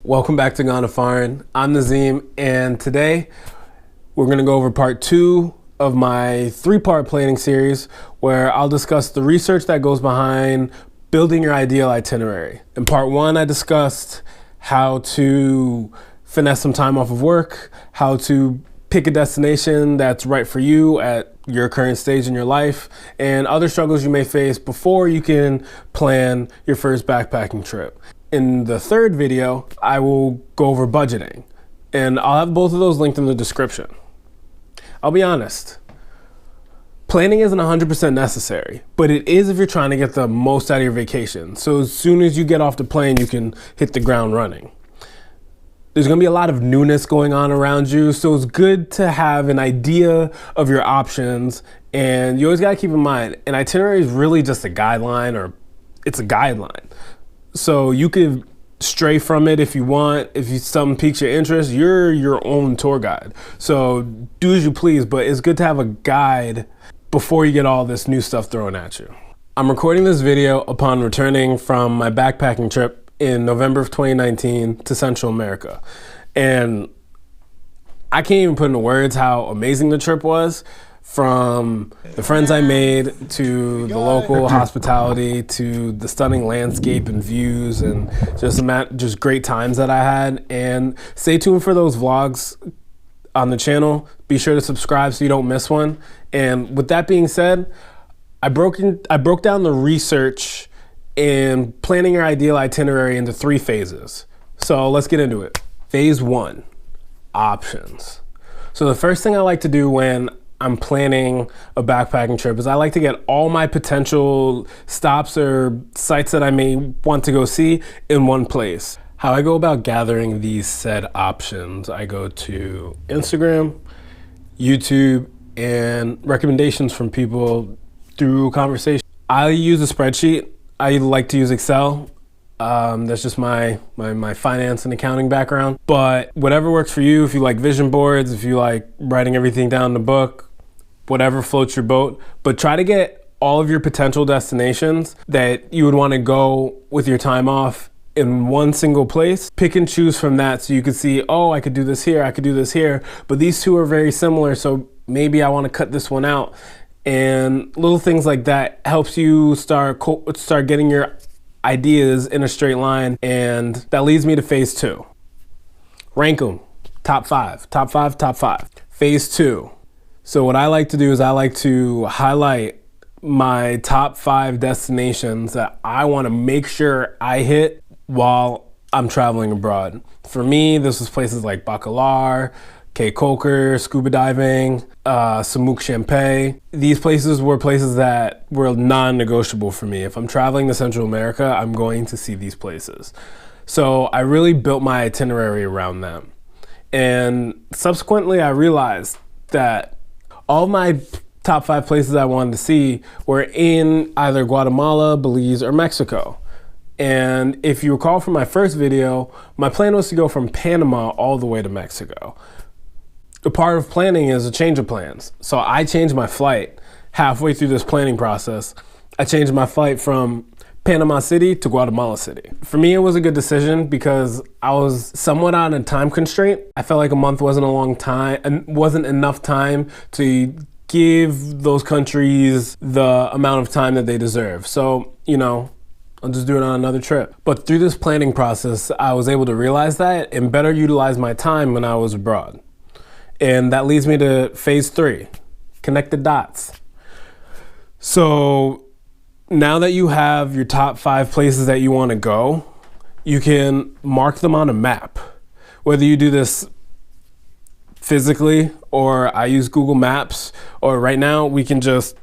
Welcome back to Gone Foreign. I'm Nazim, and today we're going to go over part 2 of my 3-part planning series where I'll discuss the research that goes behind building your ideal itinerary. In part 1, I discussed how to finesse some time off of work, how to pick a destination that's right for you at your current stage in your life, and other struggles you may face before you can plan your first backpacking trip. In the third video, I will go over budgeting, and I'll have both of those linked in the description. I'll be honest, planning isn't 100% necessary, but it is if you're trying to get the most out of your vacation. So as soon as you get off the plane, you can hit the ground running. There's gonna be a lot of newness going on around you, so it's good to have an idea of your options, and you always gotta keep in mind, an itinerary is really just a guideline, or it's a guideline. So you could stray from it if you want. If something piques your interest, you're your own tour guide. So do as you please, but it's good to have a guide before you get all this new stuff thrown at you. I'm recording this video upon returning from my backpacking trip in November of 2019 to Central America. And I can't even put into words how amazing the trip was. From the friends I made, to the local hospitality, to the stunning landscape and views, and just great times that I had. And stay tuned for those vlogs on the channel. Be sure to subscribe so you don't miss one. And with that being said, I broke down the research and planning your ideal itinerary into 3 phases. So let's get into it. Phase 1, options. So the first thing I like to do when I'm planning a backpacking trip is I like to get all my potential stops or sites that I may want to go see in one place. How I go about gathering these said options, I go to Instagram, YouTube, and recommendations from people through conversation. I use a spreadsheet. I like to use Excel. That's just my finance and accounting background. But whatever works for you, if you like vision boards, if you like writing everything down in the book, whatever floats your boat. But try to get all of your potential destinations that you would want to go with your time off in one single place. Pick and choose from that so you can see, oh, I could do this here, I could do this here, but these two are very similar, so maybe I want to cut this one out. And little things like that helps you start getting your ideas in a straight line, and that leads me to phase 2. Rank them, top 5. Phase 2. So what I like to do is I like to highlight my top 5 destinations that I want to make sure I hit while I'm traveling abroad. For me, this was places like Bacalar, Cape Coker, scuba diving, Samuk Champay. These places were places that were non-negotiable for me. If I'm traveling to Central America, I'm going to see these places. So I really built my itinerary around them. And subsequently, I realized that all my top 5 places I wanted to see were in either Guatemala, Belize, or Mexico. And if you recall from my first video, my plan was to go from Panama all the way to Mexico. A part of planning is a change of plans. So I changed my flight halfway through this planning process. I changed my flight from Panama City to Guatemala City. For me, it was a good decision because I was somewhat on a time constraint. I felt like a month wasn't a long time and wasn't enough time to give those countries the amount of time that they deserve. So, I'll just do it on another trip. But through this planning process, I was able to realize that and better utilize my time when I was abroad. And that leads me to phase 3, connect the dots. So now that you have your top 5 places that you want to go, you can mark them on a map. Whether you do this physically or I use Google Maps, or right now we can just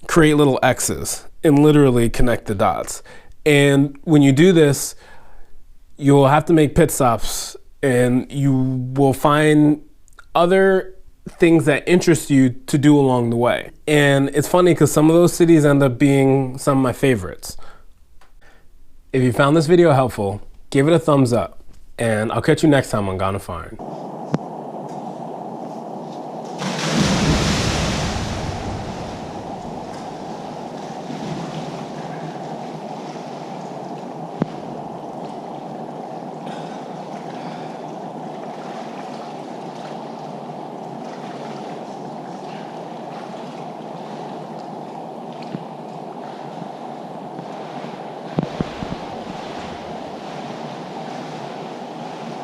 create little X's and literally connect the dots. And when you do this, you'll have to make pit stops and you will find other things that interest you to do along the way. And it's funny because some of those cities end up being some of my favorites. If you found this video helpful, give it a thumbs up, and I'll catch you next time on Gone Foreign.